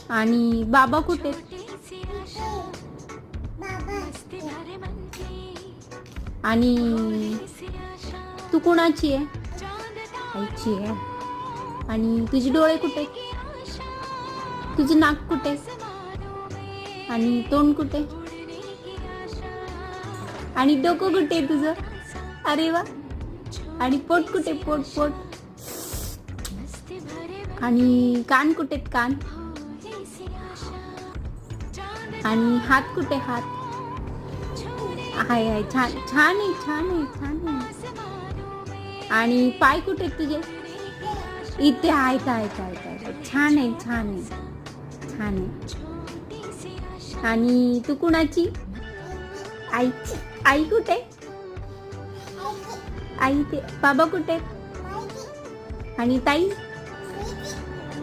आणि बाबा कुठे? आणि तू कुणाची आहे? आईची आहे. आणि तुझे डोळे कुठे? तुझे नाक कुठे? आणि तोंड कुठे? आणि डोकं कुठे आहे तुझं? अरे वा. आणि पोट कुठे? पोट पोट. आणि कान कुठे? कान. आणि हात कुठे? हात. आहे आहे. छान छान आहे. छान आहे. छान आहे. आणि पाय कुठे तुझे? इथे आहेत आहेत आहेत आहेत. छान आहे. छान आहे. छान आहे. आणि तू कुणाची? आईची. आई कुठे? आई ते. बाबा कुठे? आणि ताई?